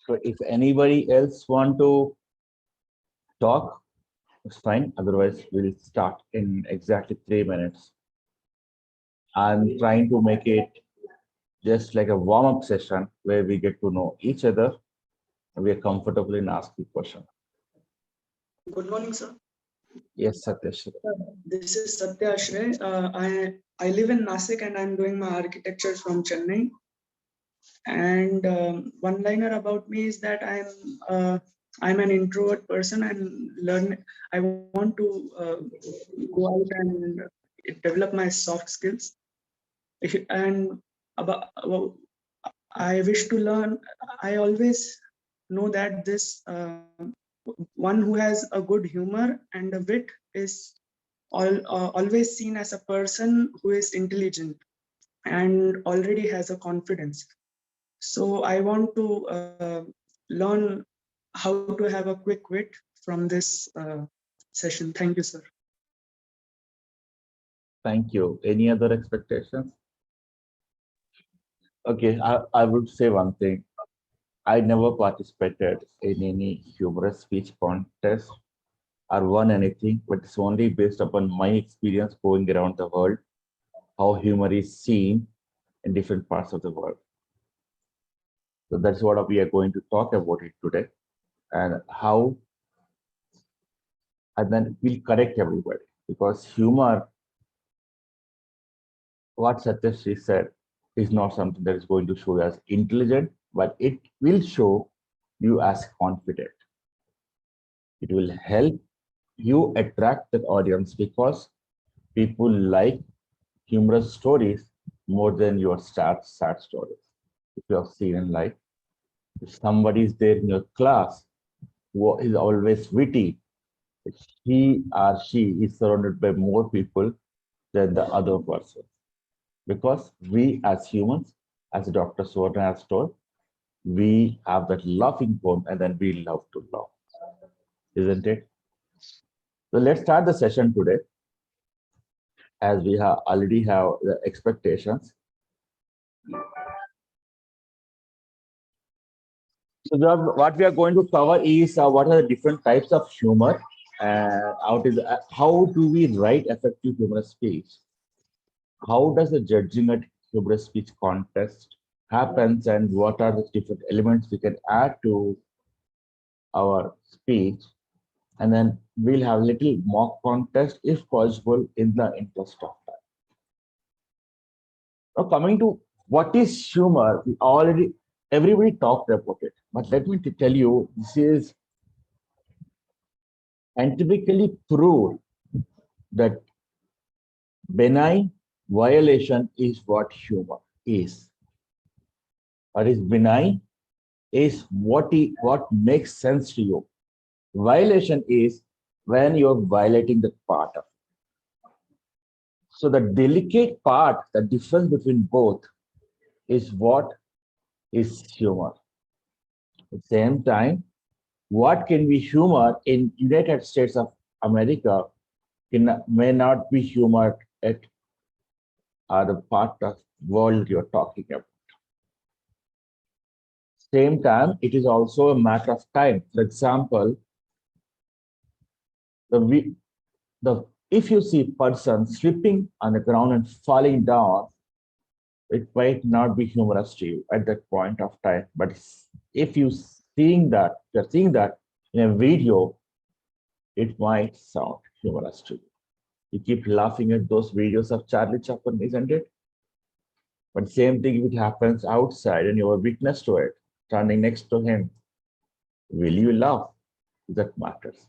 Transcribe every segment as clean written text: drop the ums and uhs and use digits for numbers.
So if anybody else want to talk, it's fine. Otherwise, we'll start in exactly 3 minutes. I'm trying to make it just like a warm-up session where we get to know each other and we are comfortable in asking questions. Good morning, sir. Yes, Satyash. This is Satya Ashray. I live in Nasik and I'm doing my architecture from Chennai. And one liner about me is that I'm an introvert person and learn. I want to go out and develop my soft skills. And about I wish to learn. I always know that this one who has a good humor and a wit is always seen as a person who is intelligent and already has a confidence. So I want to learn how to have a quick wit from this session. Thank you, sir. Thank you. Any other expectations? Okay, I would say one thing. I never participated in any humorous speech contest or won anything, but it's only based upon my experience going around the world, how humor is seen in different parts of the world. So that's what we are going to talk about it today, and how, and then we'll correct everybody because humor, what Satyashri said, is not something that is going to show you as intelligent, but it will show you as confident. It will help you attract the audience because people like humorous stories more than your sad stories. If you have seen in life, if somebody is there in your class who is always witty, he or she is surrounded by more people than the other person. Because we as humans, as Dr. Swarna has told, we have that laughing bone and then we love to laugh, isn't it? So let's start the session today as we have already have the expectations. So what we are going to cover is what are the different types of humor and how do we write effective humorous speech? How does the judging at humorous speech contest happens and what are the different elements we can add to our speech? And then we'll have little mock contest if possible in the interest of time. Now coming to what is humor, we already everybody talked about it, but let me tell you, this is scientifically proved that benign violation is what humor is. What is benign is what makes sense to you. Violation is when you're violating the part of it. So the delicate part, the difference between both is what is humor. At the same time, what can be humor in United States of America may not be humor at other part of world you're talking about. Same time, it is also a matter of time. For example, the if you see person slipping on the ground and falling down, it might not be humorous to you at that point of time. But if you're seeing that in a video, it might sound humorous to you. You keep laughing at those videos of Charlie Chaplin, isn't it? But same thing if it happens outside and you're a witness to it, standing next to him, will you laugh? That matters.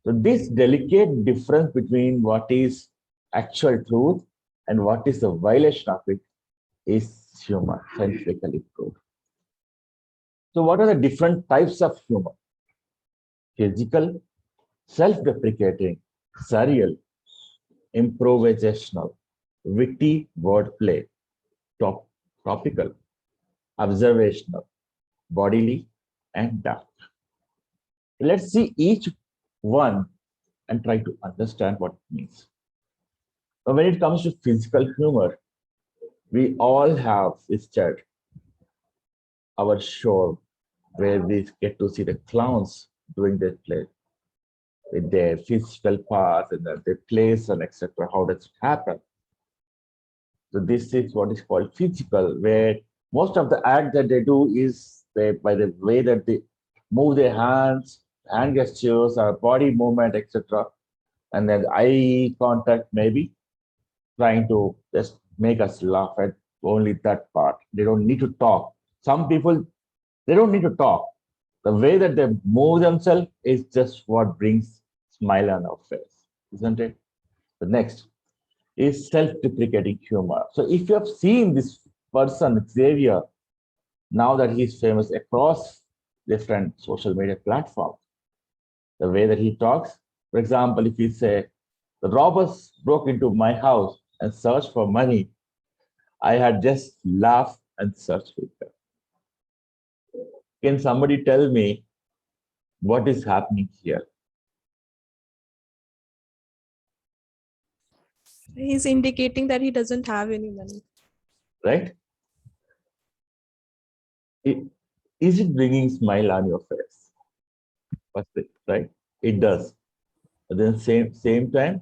So this delicate difference between what is actual truth and what is the violation of it is humor, scientifically proved. So what are the different types of humor? Physical, self-deprecating, surreal, improvisational, witty wordplay, topical, observational, bodily, and dark. Let's see each one and try to understand what it means. But when it comes to physical humor, we all have visited our show where we get to see the clowns doing their play with their physical parts and their plays and etc. How does it happen? So this is what is called physical, where most of the act that they do is by the way that they move their hands, hand gestures, or body movement, etc. And then eye contact, maybe trying to just make us laugh at only that part. They don't need to talk. Some people, they don't need to talk. The way that they move themselves is just what brings smile on our face, isn't it? The next is self-deprecating humor. So if you have seen this person, Xavier, now that he's famous across different social media platforms, the way that he talks, for example, if he say, the robbers broke into my house and searched for money, I had just laughed and searched with them. Can somebody tell me what is happening here? He's indicating that he doesn't have any money. Right? Is it bringing smile on your face? Right? It does. But then same time,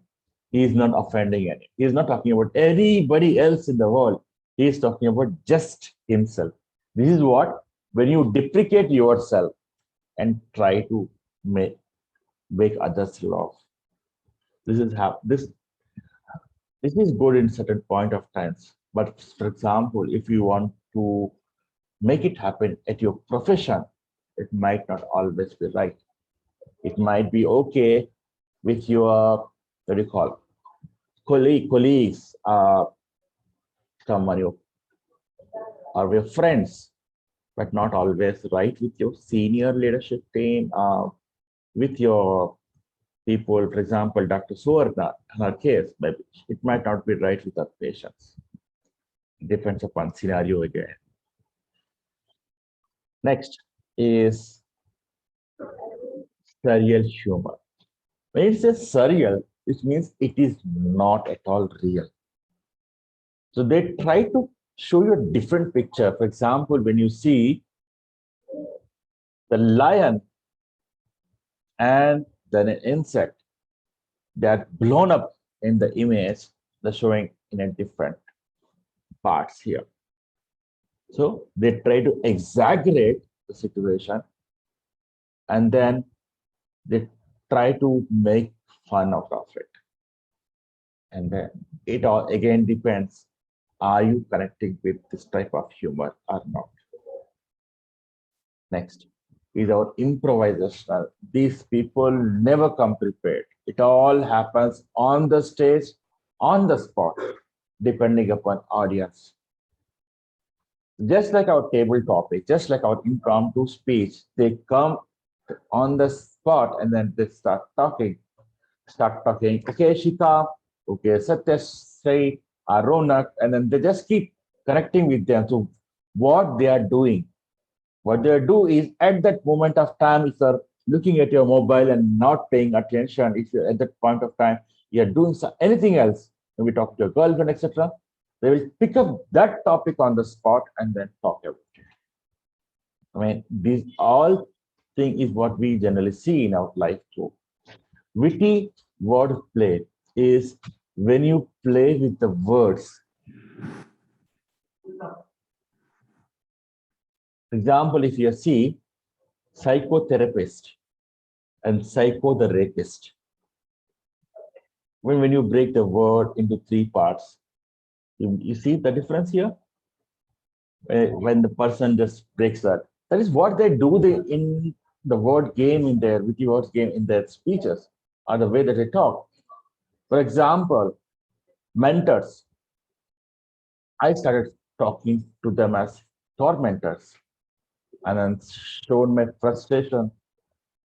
he is not offending any. He is not talking about anybody else in the world. He is talking about just himself. This is what, when you deprecate yourself and try to make others laugh. This is how this is good in certain point of times. But for example, if you want to make it happen at your profession, it might not always be right. It might be okay with your, what do you call, colleagues, someone you or your friends, but not always right with your senior leadership team, with your people. For example, Dr. Suvarna, in her case, maybe it might not be right with our patients. It depends upon scenario again. Next is surreal humor. When it says surreal, which means it is not at all real. So they try to show you a different picture. For example, when you see the lion and then an insect that blown up in the image, they're showing in a different parts here. So they try to exaggerate the situation and then they try to make fun out of it. And then it all again depends, are you connecting with this type of humor or not? Next is our improvisational. These people never come prepared. It all happens on the stage, on the spot, depending upon audience. Just like our table topic, just like our impromptu speech, they come on the spot and then they start talking. Okay, Shika, okay, Satyashree, Ronak, and then they just keep connecting with them. So what they are doing, what they do is at that moment of time, if you're looking at your mobile and not paying attention, if you're at that point of time, you're doing anything else, when we talk to your girlfriend, etc., they will pick up that topic on the spot and then talk about it. I mean, these all thing is what we generally see in our life too. Witty wordplay is when you play with the words. For example, if you see psychotherapist and psycho the rapist, when you break the word into three parts, you see the difference here? When the person just breaks that is what they do in the word game in their witty words game in their speeches or the way that they talk. For example, mentors, I started talking to them as tormentors and then shown my frustration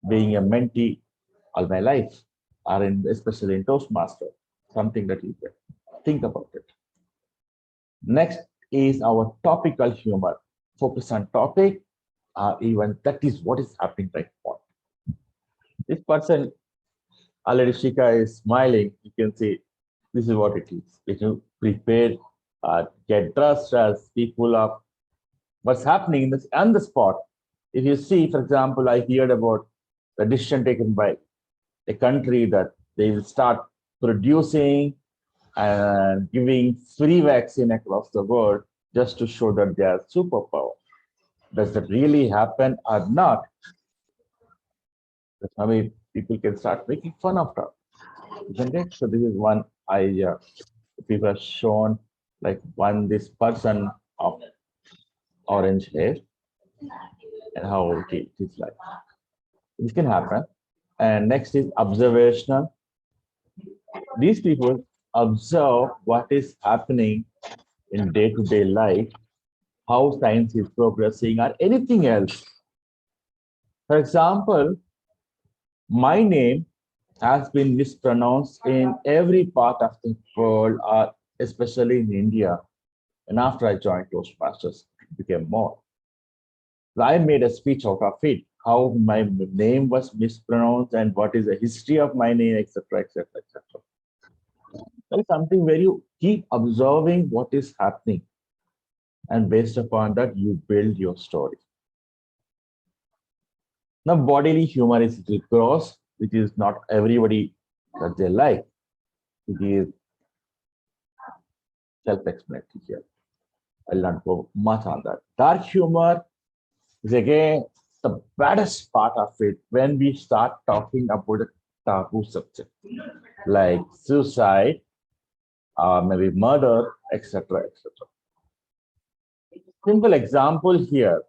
being a mentee all my life, or especially in Toastmaster, something that you can think about it. Next is our topical humor. Focus on topic, even that is what is happening right now. This person, already Shika is smiling. You can see this is what it is. If you prepare, get dressed as people of what's happening in this on the spot, if you see, for example, I heard about the decision taken by a country that they will start producing and giving free vaccine across the world just to show that they are superpower. Does that really happen or not? That's how many people can start making fun of that, isn't it? So this is one idea. People have shown like this person of orange hair and how it is like. This can happen. And next is observational. These people observe what is happening in day-to-day life, how science is progressing, or anything else. For example, my name has been mispronounced in every part of the world, especially in India. And after I joined Toastmasters, it became more. I made a speech out of it, how my name was mispronounced and what is the history of my name, etc., etc., etc. That is something where you keep observing what is happening, and based upon that, you build your story. Now, bodily humor is little gross, which is not everybody that they like. It is self-explanatory here. I'll not go much on that. Dark humor is again the baddest part of it when we start talking about a taboo subject like suicide, maybe murder, etc., etc. Simple example here.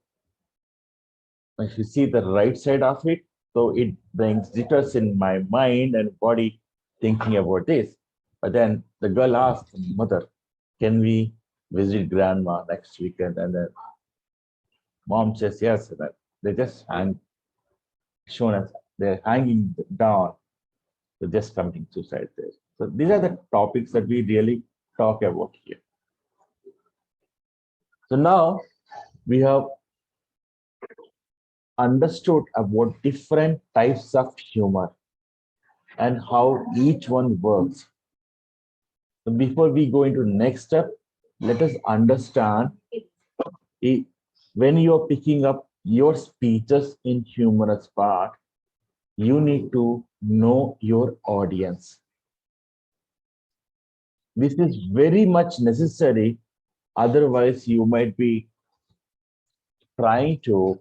If you see the right side of it, so it brings jitters in my mind and body thinking about this. But then the girl asked the mother, can we visit grandma next weekend? And then mom says yes. And they just shown us they're hanging down, they're just committing suicide there. So these are the topics that we really talk about here. So now we have understood about different types of humor and how each one works. So before we go into next step, let us understand when you're picking up your speeches in humorous part, you need to know your audience. This is very much necessary. Otherwise, you might be trying to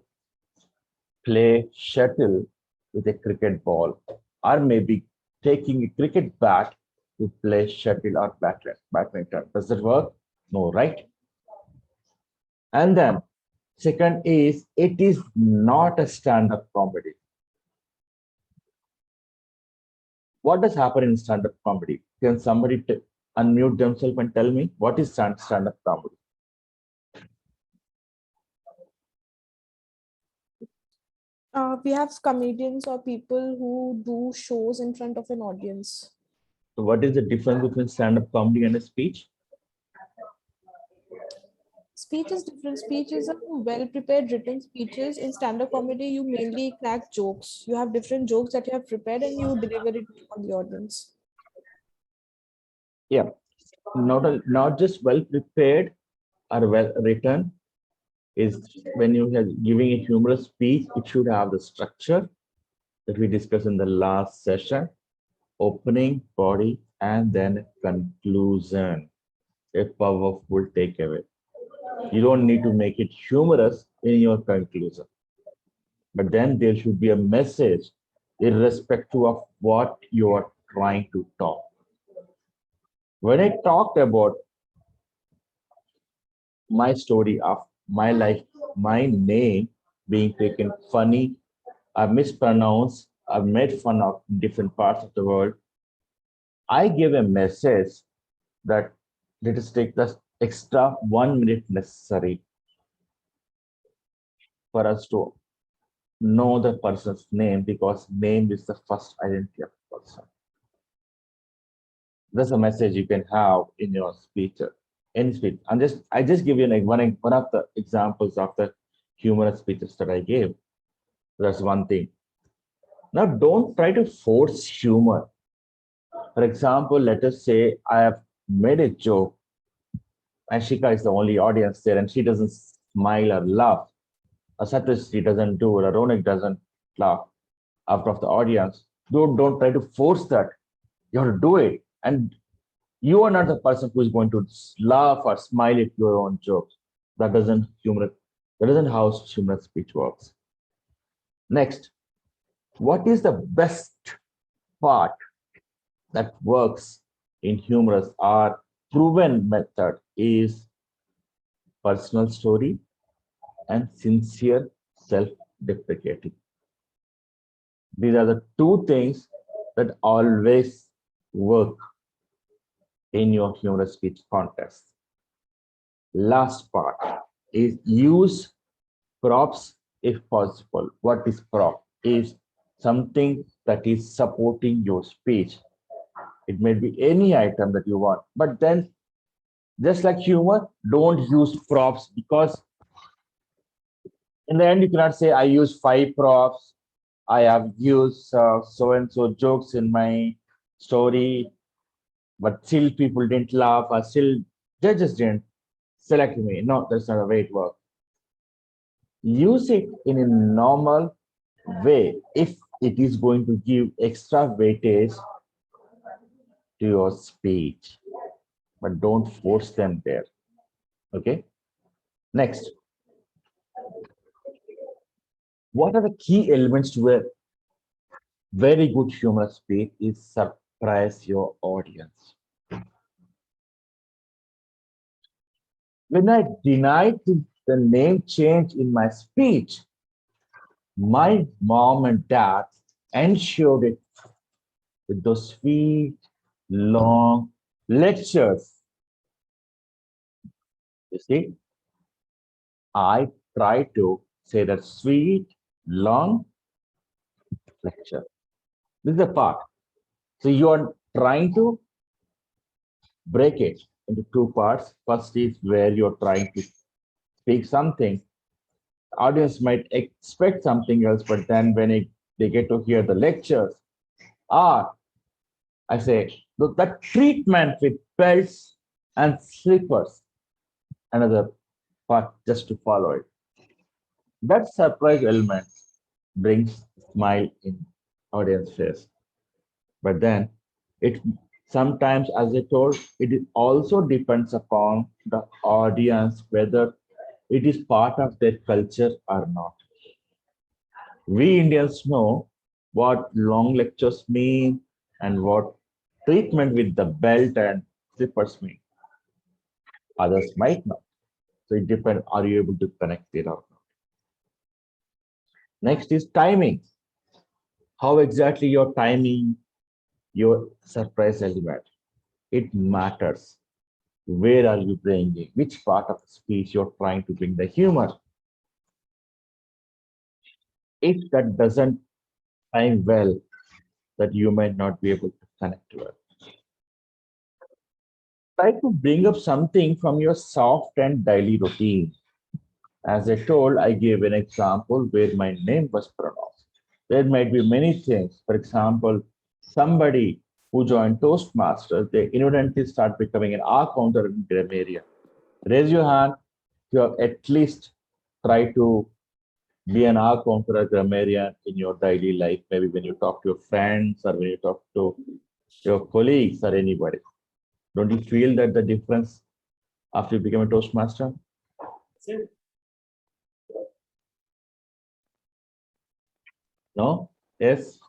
play shuttle with a cricket ball, or maybe taking a cricket bat to play shuttle or badminton. Does that work? No, right? And then second is, it is not a stand-up comedy. What does happen in stand-up comedy? Can somebody unmute themselves and tell me what is stand-up comedy? We have comedians or people who do shows in front of an audience. So what is the difference between stand-up comedy and a speech? Speech is different. Speeches are well-prepared written speeches. In stand-up comedy, you mainly crack jokes. You have different jokes that you have prepared and you deliver it on the audience. Yeah, not just well-prepared or well-written. Is when you are giving a humorous speech, it should have the structure that we discussed in the last session, opening, body, and then conclusion, a powerful takeaway. You don't need to make it humorous in your conclusion, but then there should be a message irrespective of what you are trying to talk. When I talked about my story of my life, my name being taken funny, I mispronounced, I made fun of different parts of the world, I gave a message that let us take the extra 1 minute necessary for us to know the person's name, because name is the first identity of the person. That's a message you can have in your speech, any speech. I just give you one of the examples of the humorous speeches that I gave. That's one thing. Now, don't try to force humor. For example, let us say I have made a joke and Shika is the only audience there and she doesn't smile or laugh. Satyasree doesn't do, or Ronak doesn't laugh out of the audience, don't try to force that. You have to do it. And you are not the person who is going to laugh or smile at your own jokes. That doesn't humor. That isn't how humorous speech works. Next, what is the best part that works in humorous or proven method is personal story and sincere self-deprecating. These are the two things that always work in your humorous speech contest. Last part is use props if possible. What is prop? Is something that is supporting your speech. It may be any item that you want, but then just like humor, don't use props, because in the end you cannot say I use 5 props. I have used so and so jokes in my story, but still people didn't laugh, or still judges didn't select me. No, that's not the way it works. Use it in a normal way if it is going to give extra weightage to your speech, but don't force them there. Okay. Next, what are the key elements to a very good humorous speech? Is surprise your audience. When I denied the name change in my speech, my mom and dad ensured it with those sweet, long lectures. You see, I try to say that sweet, long lecture. This is the part. So you are trying to break it into 2 parts. First is where you're trying to speak something. The audience might expect something else, but then when they get to hear the lectures, ah, I say, that treatment with belts and slippers, another part just to follow it. That surprise element brings smile in audience face. But then it sometimes, as I told, also depends upon the audience whether it is part of their culture or not. We Indians know what long lectures mean and what treatment with the belt and slippers mean. Others might not. So it depends, are you able to connect it or not? Next is timing. How exactly you're timing your surprise element. It matters. Where are you bringing? Which part of the speech you're trying to bring the humor? If that doesn't time well, that you might not be able to connect to it. Try to bring up something from your soft and daily routine. As I told, I gave an example where my name was pronounced. There might be many things. For example, somebody who joined Toastmasters, they inadvertently start becoming an R counter in grammarian. Raise your hand if you have at least tried to be an R counter or grammarian in your daily life, maybe when you talk to your friends or when you talk to your colleagues or anybody. Don't you feel that the difference after you become a Toastmaster? No? Yes?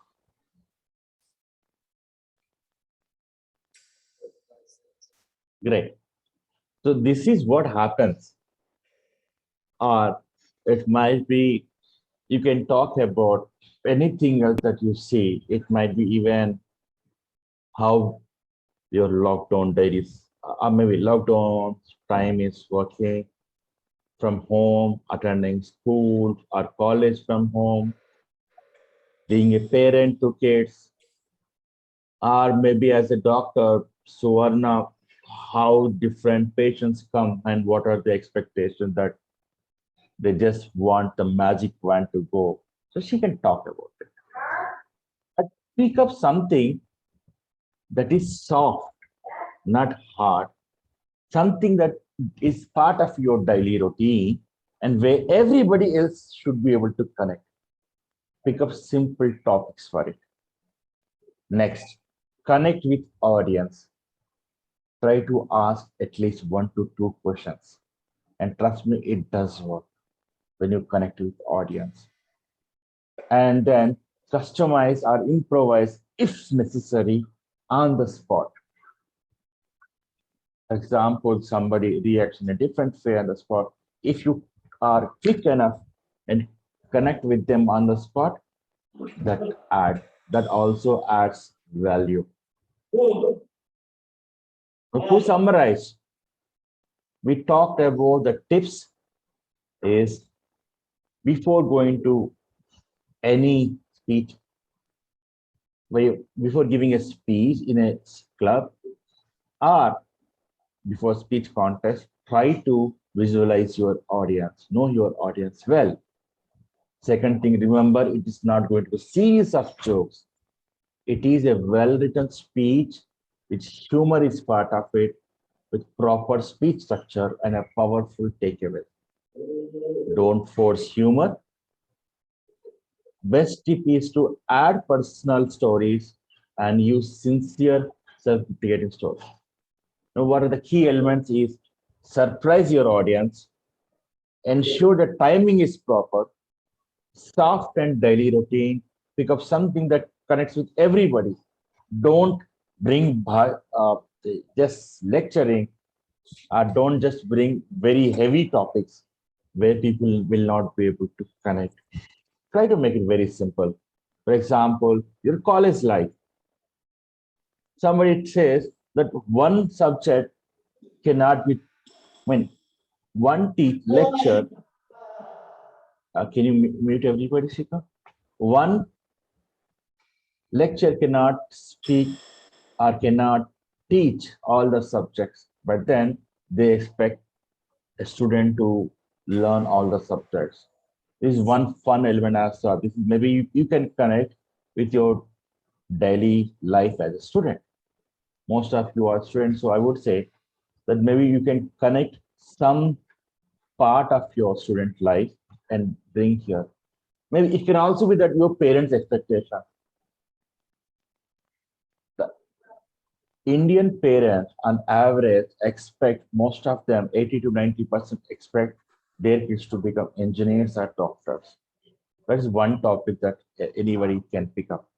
Great. So this is what happens. Or it might be, you can talk about anything else that you see. It might be even how your lockdown days, or maybe lockdown time is working from home, attending school or college from home, being a parent to kids, or maybe as a doctor, Suvarna, how different patients come and what are the expectations that they just want the magic wand to go. So she can talk about it. But pick up something that is soft, not hard, something that is part of your daily routine, and where everybody else should be able to connect. Pick up simple topics for it. Next, connect with audience. Try to ask at least 1 to 2 questions. And trust me, it does work when you connect with audience. And then customize or improvise if necessary on the spot. For example, somebody reacts in a different way on the spot. If you are quick enough and connect with them on the spot, that also adds value. So to summarize, we talked about the tips is before going to any speech, before giving a speech in a club or before speech contest, try to visualize your audience, know your audience well. Second thing, remember, it is not going to be a series of jokes. It is a well-written speech, which humor is part of it, with proper speech structure and a powerful takeaway. Don't force humor. Best tip is to add personal stories and use sincere self-deprecating stories. Now, what are the key elements is surprise your audience, ensure the timing is proper, soft and daily routine, pick up something that connects with everybody. Don't bring just lecturing, don't just bring very heavy topics where people will not be able to connect. Try to make it very simple. For example, your college life. Somebody says that one subject cannot be, I mean, one lecture. Can you mute everybody, Shika? One lecture cannot speak or cannot teach all the subjects, but then they expect a student to learn all the subjects. This is one fun element as well. This is maybe you can connect with your daily life as a student. Most of you are students, so I would say that maybe you can connect some part of your student life and bring here. Maybe it can also be that your parents' expectation. The Indian parents, on average, expect most of them, 80 to 90% expect their kids to become engineers or doctors. That is one topic that anybody can pick up,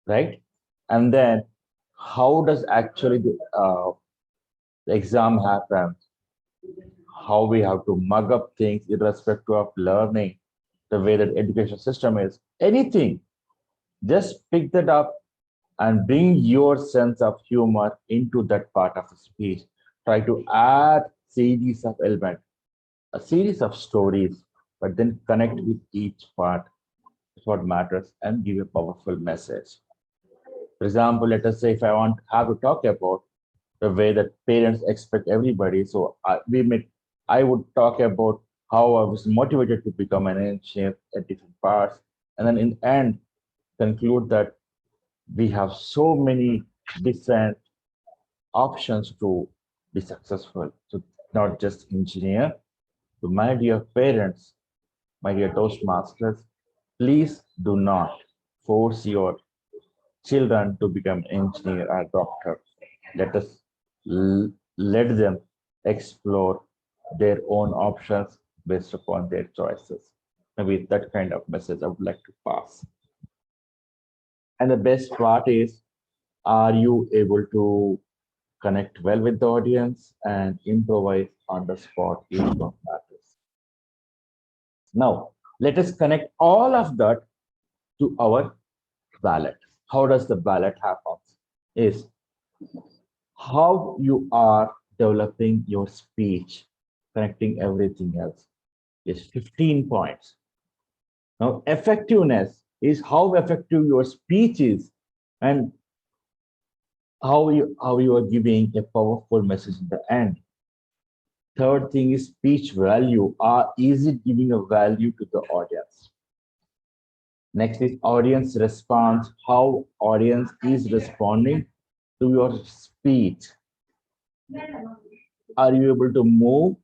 right? And then how does actually the exam happen? How we have to mug up things irrespective of learning, the way that education system is, anything, just pick that up and bring your sense of humor into that part of the speech. Try to add series of elements, a series of stories, but then connect with each part. That's what matters and give a powerful message. For example, let us say if I want have to talk about the way that parents expect everybody, so I would talk about how I was motivated to become an engineer at different parts, and then in the end conclude that we have so many different options to be successful. So not just engineer. So my dear parents, my dear Toastmasters, please do not force your children to become engineer or doctor. Let us let them explore their own options based upon their choices. Maybe that kind of message I would like to pass. And the best part is, are you able to connect well with the audience and improvise on the spot is what matters. Now, let us connect all of that to our ballot. How does the ballot happen? Is how you are developing your speech, connecting everything else. Is 15 points. Now, effectiveness is how effective your speech is and how you are giving a powerful message in the end. Third thing is speech value. Is it giving a value to the audience? Next is audience response. How audience is responding to your speech? Are you able to move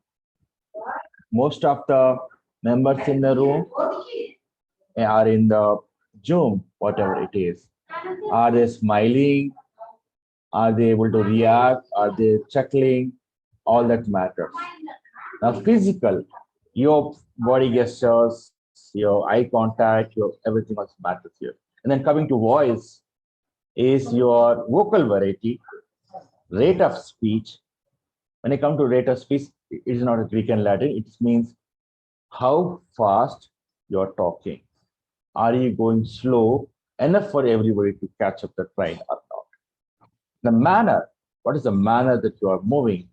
most of the members in the room are in the Zoom, whatever it is. Are they smiling? Are they able to react? Are they chuckling? All that matters. Now, physical, your body gestures, your eye contact, your everything else matters here. And then coming to voice is your vocal variety, rate of speech. When I come to rate of speech, it is not a Greek and Latin. It means how fast you're talking. Are you going slow enough for everybody to catch up the train or not? The manner, what is the manner that you are moving?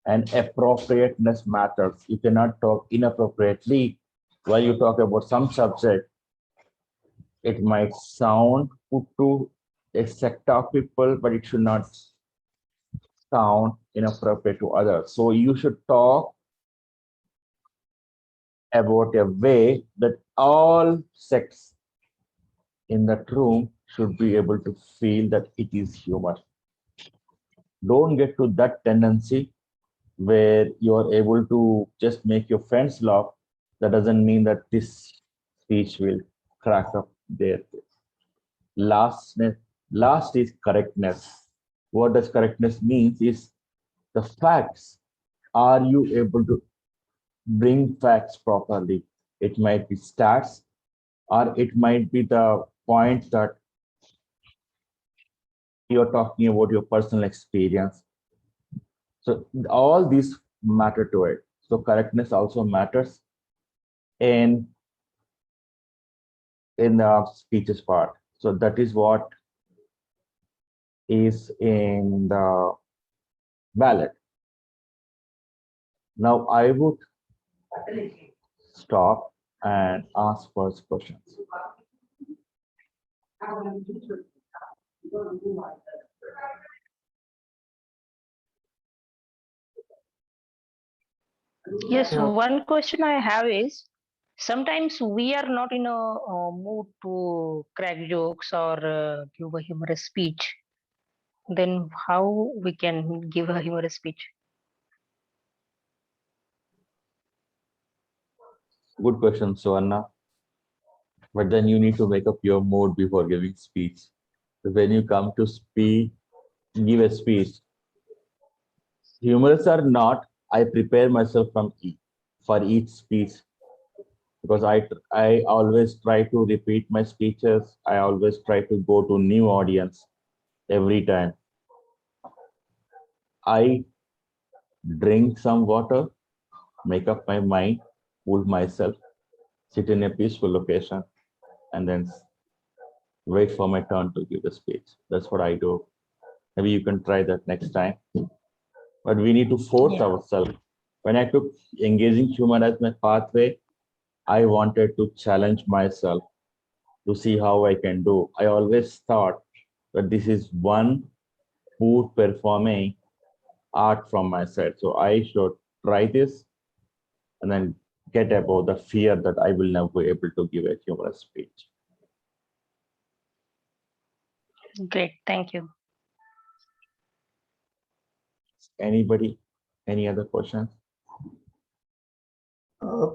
And appropriateness matters. You cannot talk inappropriately while you talk about some subject. It might sound good to a sect of people, but it should not sound inappropriate to others. So you should talk about a way that all sects in that room should be able to feel that it is humor. Don't get to that tendency where you are able to just make your friends laugh. That doesn't mean that this speech will crack up there. Last is correctness. What does correctness means is the facts. Are you able to bring facts properly? It might be stats, or it might be the point that you're talking about your personal experience. So all these matter to it. So correctness also matters in the speeches part. So that is what is in the ballot. Now I would stop and ask first questions. Yes, Yeah. one question I have is sometimes we are not in a mood to crack jokes or give a humorous speech. Then how we can give a humorous speech? Good question, Suvarna. But then you need to make up your mood before giving speech. So when you come to give a speech, humorous or not, I prepare myself for each speech because I always try to repeat my speeches. I always try to go to new audience every time. I drink some water, make up my mind, cool myself, sit in a peaceful location, and then wait for my turn to give the speech. That's what I do. Maybe you can try that next time. But we need to force ourselves. When I took engaging humor as my pathway, I wanted to challenge myself to see how I can do. I always thought that this is one poor performing art from my side. So I should try this and then get above the fear that I will never be able to give a humorous speech. Great, thank you. Anybody? Any other questions? Uh,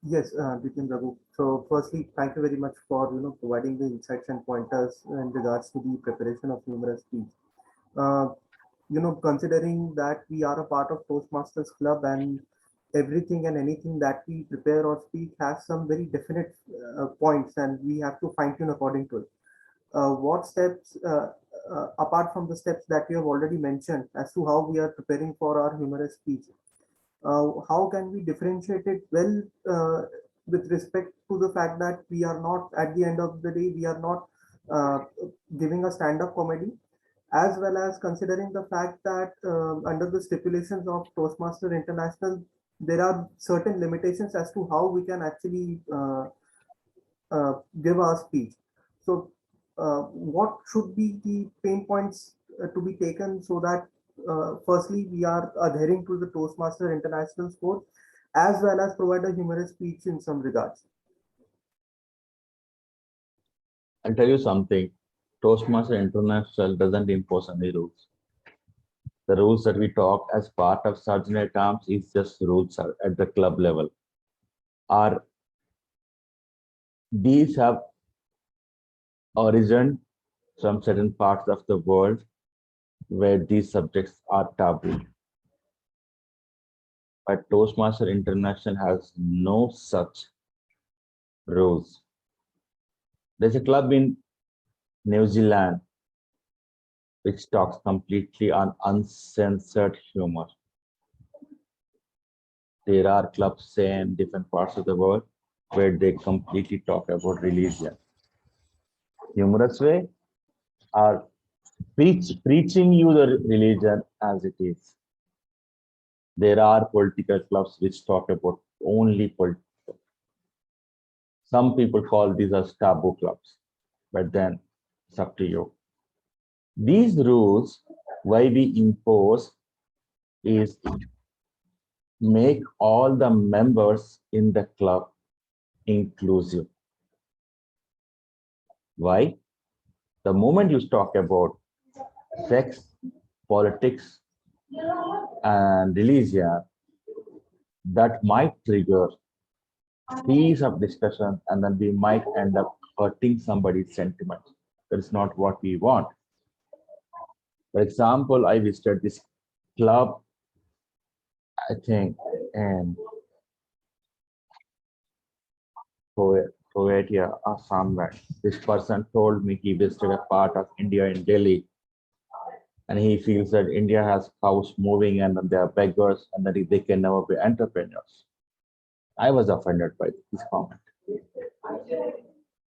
yes, Bipin Raghu. So firstly, thank you very much for providing the insights and pointers in regards to the preparation of humorous speech. Uh, considering that we are a part of Toastmasters Club and everything and anything that we prepare or speak has some very definite points and we have to fine tune according to it. What steps, apart from the steps that you have already mentioned as to how we are preparing for our humorous speech, how can we differentiate it well with respect to the fact that we are not, at the end of the day, we are not uh, giving a stand-up comedy, as well as considering the fact that under the stipulations of Toastmaster International, there are certain limitations as to how we can actually give our speech. So, what should be the pain points to be taken so that, firstly, we are adhering to the Toastmaster International code, as well as provide a humorous speech in some regards? I'll tell you something. Toastmaster International doesn't impose any rules. The rules that we talk as part of Sergeant at Arms is just rules at the club level. Are these have origin from certain parts of the world where these subjects are taboo. But Toastmaster International has no such rules. There's a club in New Zealand which talks completely on uncensored humor. There are clubs in different parts of the world where they completely talk about religion. Humorous way are preaching you the religion as it is. There are political clubs which talk about only politics. Some people call these as taboo clubs, but then it's up to you. These rules, why we impose is make all the members in the club inclusive. Why? The moment you talk about sex, politics, and religion, that might trigger series of discussion, and then we might end up hurting somebody's sentiment. That is not what we want. For example, I visited this club, I think, in Croatia or somewhere. This person told me he visited a part of India in Delhi, and he feels that India has cows moving and they are beggars and that they can never be entrepreneurs. I was offended by this comment.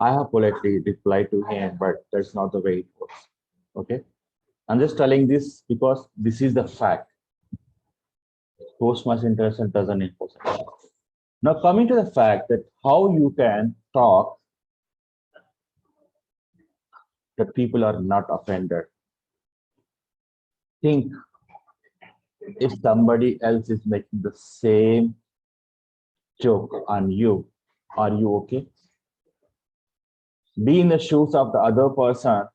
I have politely replied to him, but that's not the way it works. Okay. I'm just telling this because this is the fact. Toastmaster International doesn't impose it. Now, coming to the fact that how you can talk that people are not offended. Think if somebody else is making the same joke on you, are you okay? Be in the shoes of the other person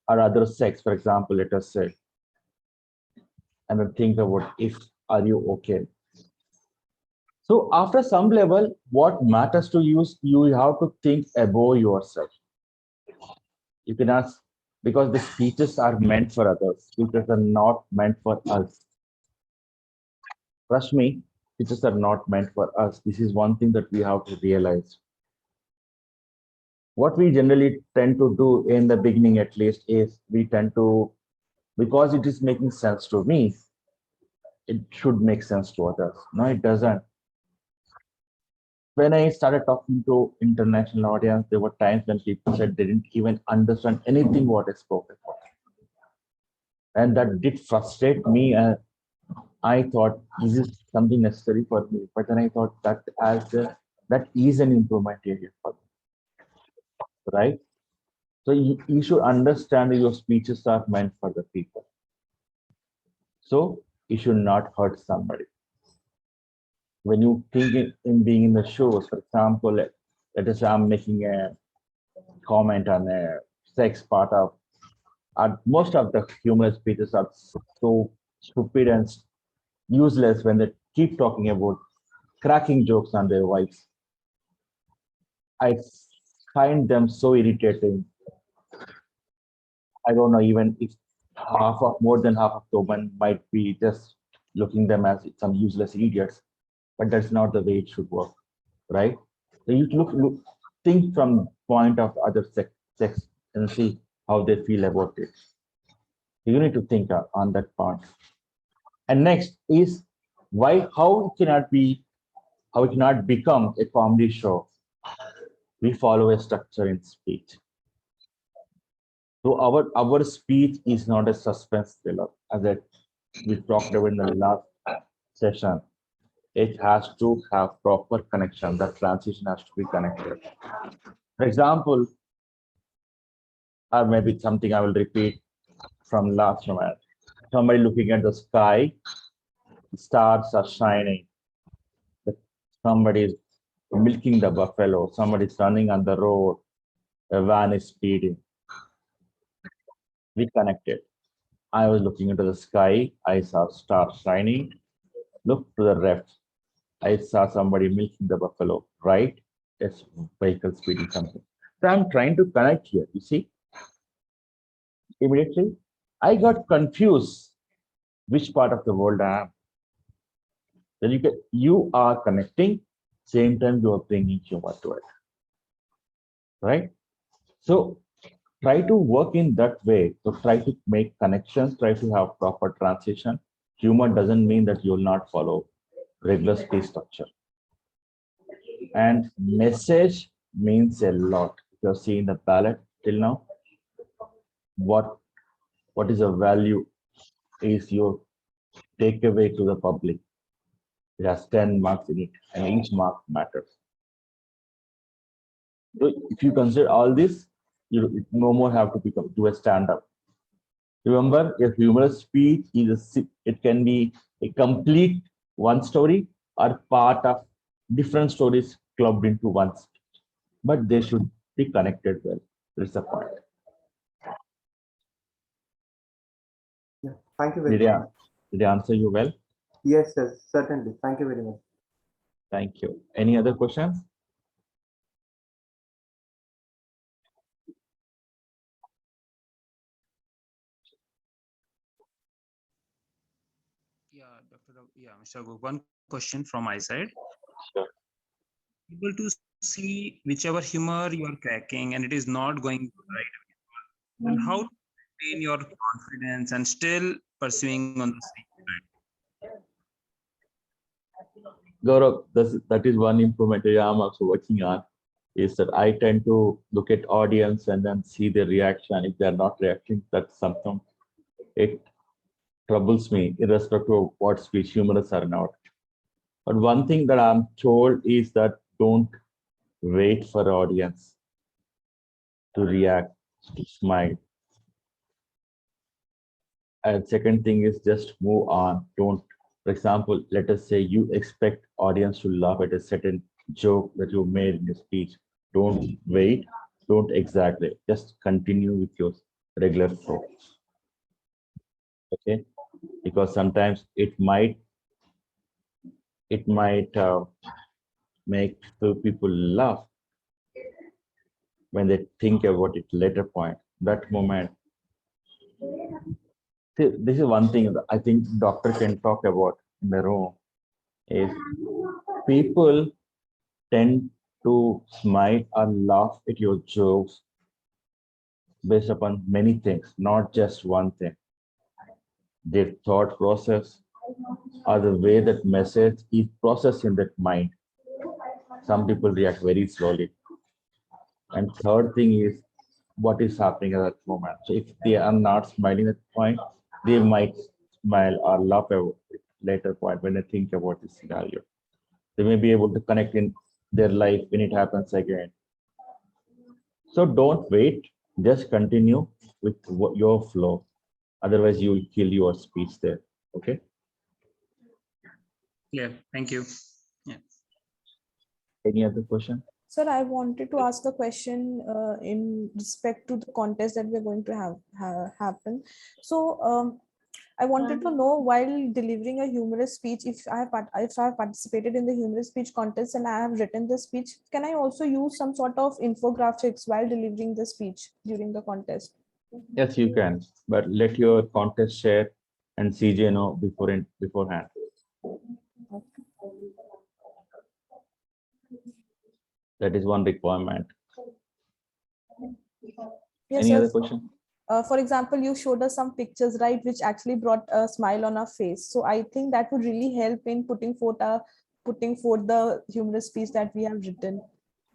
or other sex, for example, let us say, and then think about if are you okay. So after some level, what matters to you is you have to think above yourself. You can ask, because the speeches are meant for others, speeches are not meant for us. Trust me, speeches are not meant for us. This is one thing that we have to realize. What we generally tend to do in the beginning, at least, is we tend to, because it is making sense to me, it should make sense to others. No, it doesn't. When I started talking to international audience, there were times when people said they didn't even understand anything what I spoke about. And that did frustrate me. And I thought, is this something necessary for me? But then I thought that that is an improvement area for me, right? So you should understand that your speeches are meant for the people. So you should not hurt somebody. When you think in being in the shows, for example, let us say I'm making a comment on a sex part of, most of the humorous speeches are so stupid and useless when they keep talking about cracking jokes on their wives. I find them so irritating. I don't know even if more than half of the women might be just looking them as some useless idiots, but that's not the way it should work, right? So you think from point of other sex and see how they feel about it. You need to think on that part. And next is how it cannot become a comedy show. We follow a structure in speech. So our speech is not a suspense thriller, as we talked about in the last session. It has to have proper connection. The transition has to be connected. For example, or maybe something I will repeat from last moment. Somebody looking at the sky, the stars are shining. Somebody is milking the buffalo. Somebody is running on the road. A van is speeding. We connected. I was looking into the sky. I saw stars shining. Look to the left. I saw somebody milking the buffalo. Right? Yes, vehicle speeding something. So I'm trying to connect here. You see, immediately I got confused which part of the world I am. Then you are connecting, same time you are bringing humor to it, right? So try to work in that way. So try to make connections, try to have proper transition. Humor doesn't mean that you will not follow regular speech structure. And message means a lot. If you're seeing the ballot till now, what is the value is your takeaway to the public. It has 10 marks in it, and each mark matters. So if you consider all this, you no more have to become do a stand-up. Remember, a humorous speech it can be a complete one story or part of different stories clubbed into one speech, but they should be connected well. That's the point. Yeah, thank you very Did much. I answer you well? Yes, yes, certainly. Thank you very much. Thank you. Any other questions? Yeah, Mr. Gu, one question from my side. Sure. Able to see whichever humor you are cracking and it is not going right, then how to maintain your confidence and still pursuing on the same track? Gaurav, that is one improvement area I'm also working on, is that I tend to look at audience and then see the reaction. If they're not reacting, that's something it troubles me, irrespective of what speech humorous or not. But one thing that I'm told is that don't wait for the audience to react, to smile. And second thing is just move on. Don't, for example, let us say you expect audience to laugh at a certain joke that you made in your speech. Don't wait, don't exaggerate. Just continue with your regular flow. Okay, because sometimes it might make the people laugh when they think about it later point. That moment. See, this is one thing that I think doctor can talk about in the room is people tend to smile or laugh at your jokes based upon many things, not just one thing. Their thought process or the way that message is processed in that mind. Some people react very slowly. And third thing is what is happening at that moment. So if they are not smiling at the point, they might smile or laugh at later point when they think about this scenario. They may be able to connect in their life when it happens again. So don't wait, just continue with your flow. Otherwise, you will kill your speech there. Okay. Yeah, thank you. Yeah. Any other question? Sir, I wanted to ask a question in respect to the contest that we're going to have happen. So I wanted to know, while delivering a humorous speech, if I have participated in the humorous speech contest and I have written the speech, can I also use some sort of infographics while delivering the speech during the contest? Yes, you can, but let your contest share and CJ know beforehand. That is one requirement. Yes, Any sir. other question? For example, you showed us some pictures, right, which actually brought a smile on our face. So I think that would really help in putting forth the humorous speech that we have written.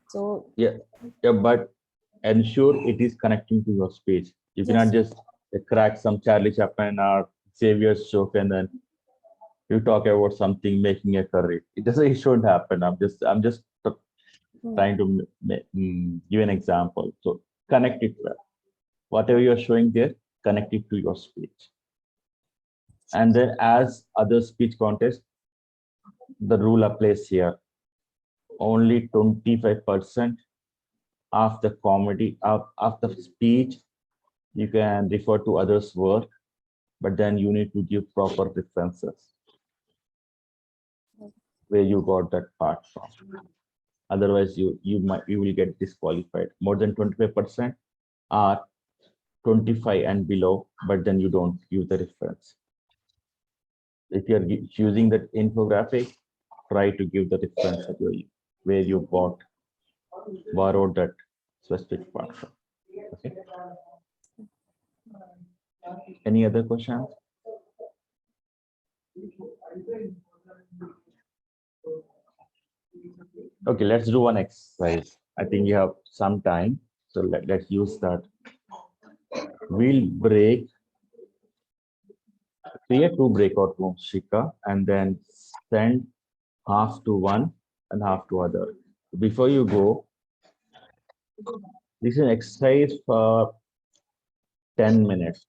So Yeah, but ensure it is connecting to your speech. You Yes. cannot just crack some Charlie Chaplin or Xavier's joke and then you talk about something making a curry. It shouldn't happen. I'm just trying to give an example. So connect it well. Whatever you're showing there, connect it to your speech. And then as other speech contests, the rule applies here. Only 25% of the comedy of the speech you can refer to others' work, but then you need to give proper references where you got that part from. Otherwise, you will get disqualified. More than 25% are 25 and below, but then you don't give the reference. If you're using that infographic, try to give the reference of where you borrowed that specific part from. Okay. Any other questions? Okay, let's do one exercise. I think you have some time, so let's use that. We'll create 2 breakout rooms, Shika, and then send half to one and half to other. Before you go, this is an exercise for 10 minutes.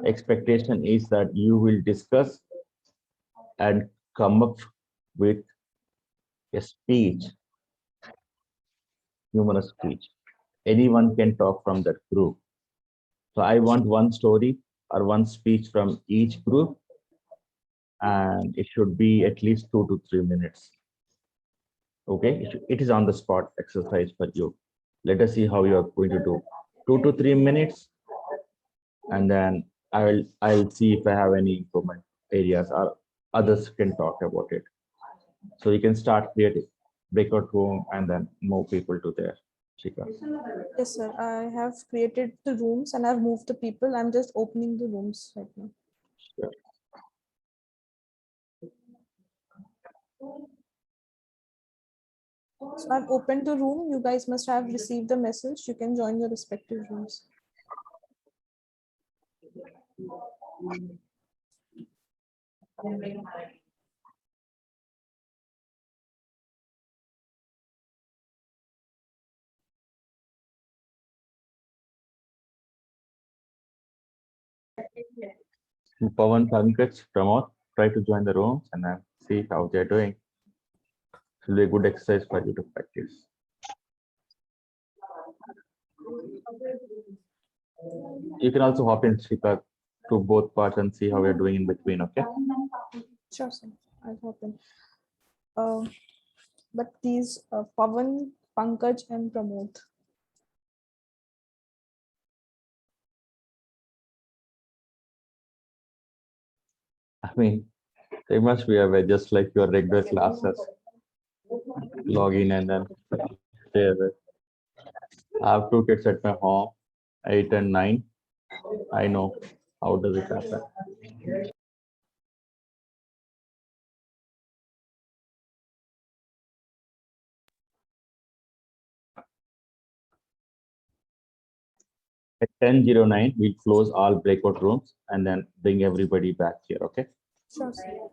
Expectation is that you will discuss and come up with a speech, humorous speech. Anyone can talk from that group. So I want one story or one speech from each group, and it should be at least 2 to 3 minutes. Okay, it is on the spot exercise for you. Let us see how you are going to do. 2 to 3 minutes, and then I'll see if I have any improvement areas or others can talk about it. So you can start creating breakout room and then move people to there. Shika. Yes, sir. I have created the rooms and I've moved the people. I'm just opening the rooms right now. Sure. So I've opened the room. You guys must have received the message. You can join your respective rooms. Pawan, Pankaj, Pramod, try to join the rooms and then see how they're doing. It will be a good exercise for you to practice. You can also hop in, Shika, to both parts and see how we're doing in between, okay? Sure, sir. I'll open. But these Pawan, Pankaj, and Pramod. I mean, they must be aware, just like your regular classes. Log in and then stay away. I have 2 kids at my home, 8 and 9. I know how does it happen. At 10:09, we'll close all breakout rooms and then bring everybody back here, okay? Sure, sir.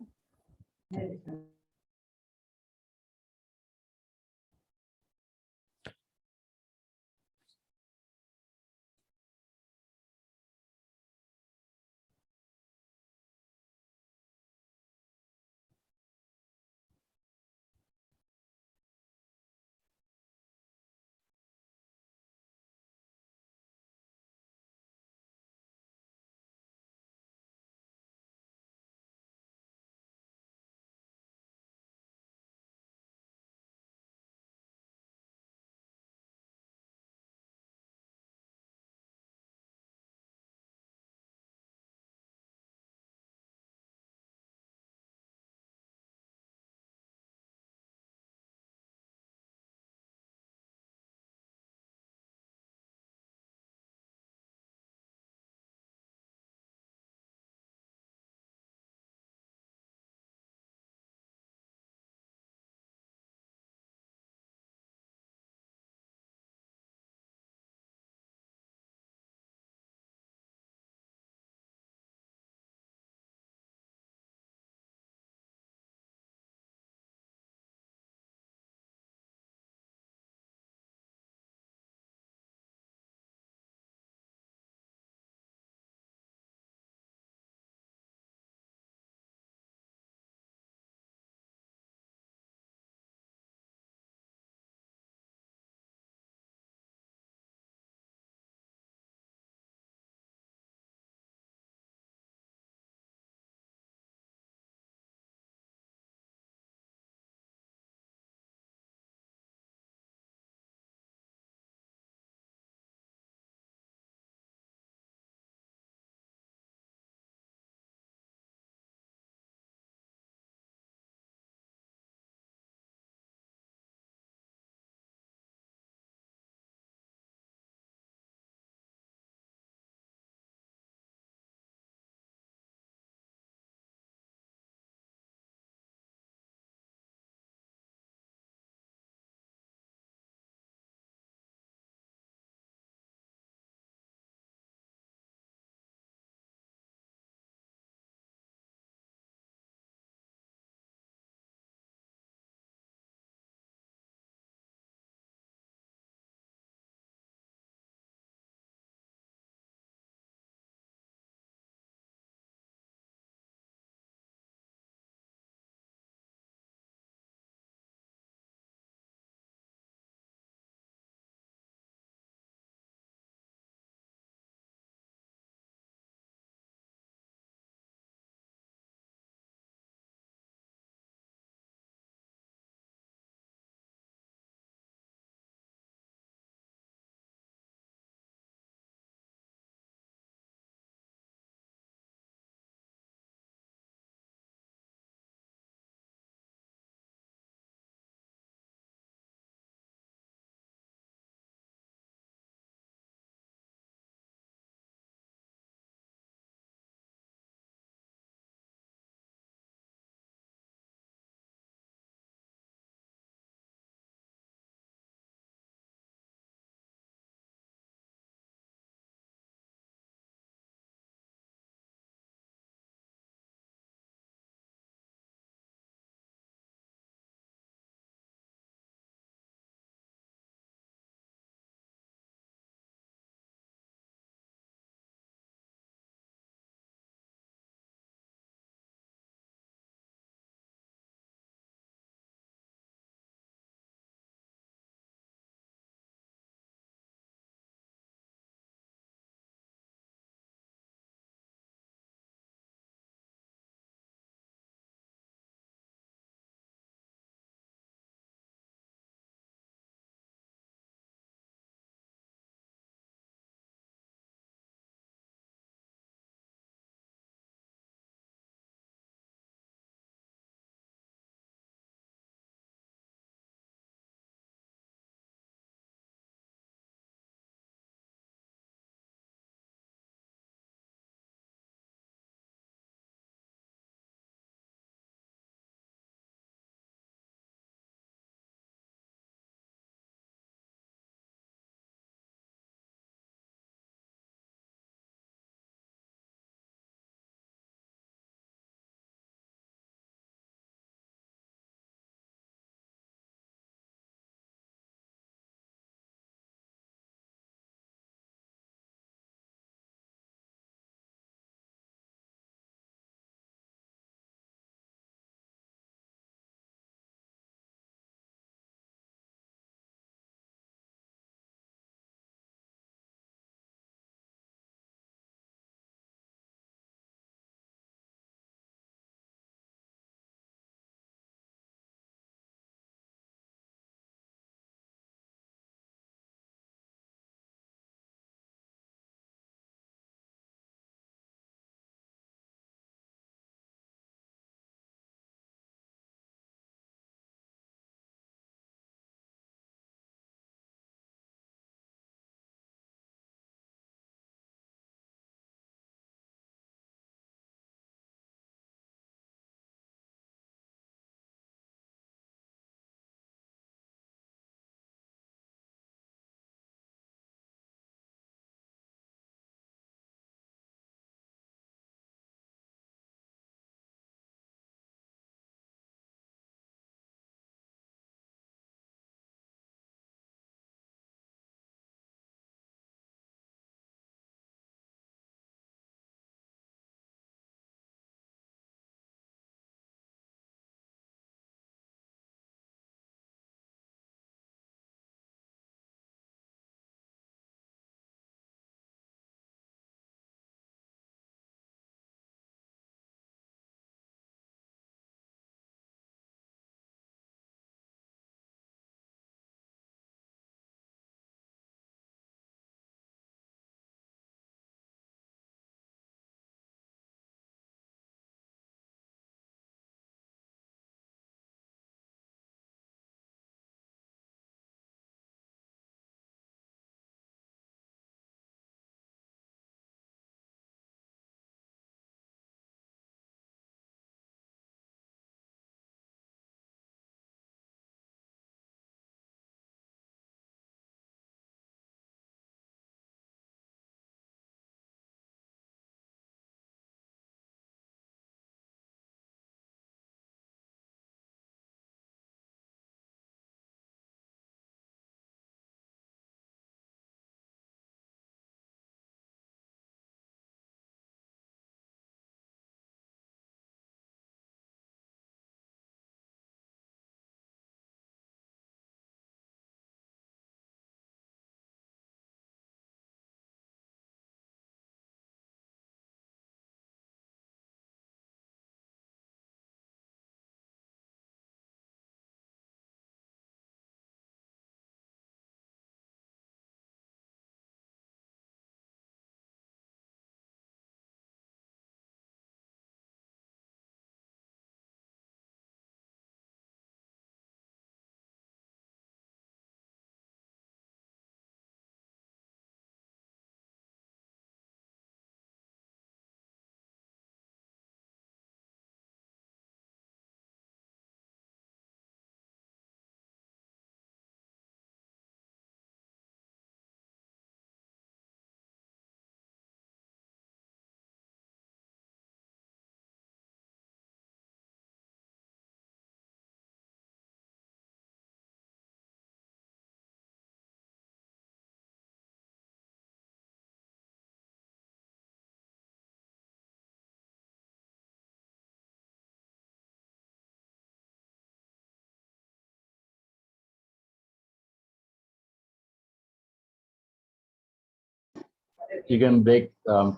You can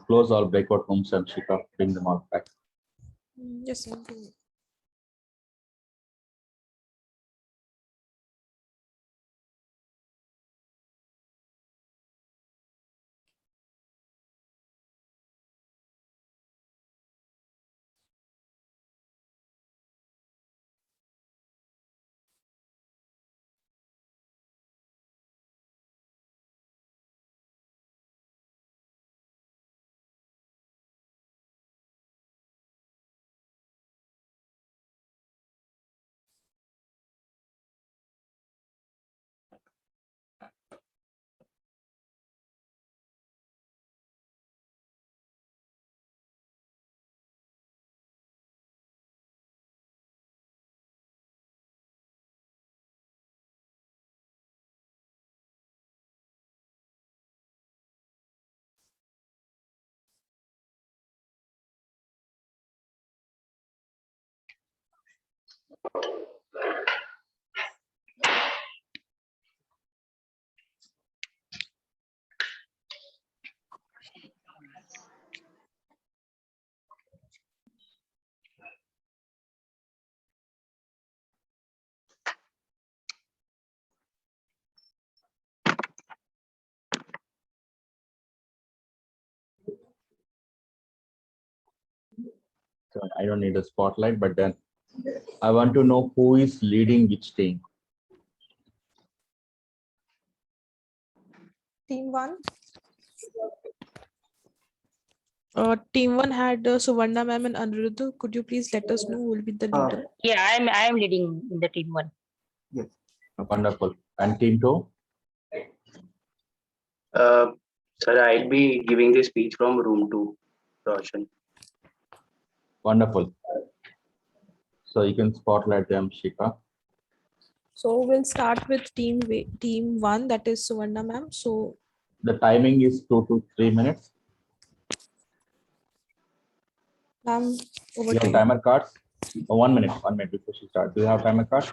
close all breakout rooms and Shika, bring them all back. Yes, I'll do it. So I don't need a spotlight, but then I want to know who is leading which team. Team 1. Team 1 had Suvarna ma'am and Aniruddha. Could you please let us know who will be the leader? Yeah, I am leading in the team 1. Yes. Wonderful. And team 2? Sir, I'll be giving the speech from room 2, Roshan. Wonderful. So you can spotlight them, Shika. So we'll start with team 1, that is Suvarna ma'am. So The timing is 2 to 3 minutes. ma'am, over You to have you. timer cards? 1 minute before she starts. Do you have timer cards?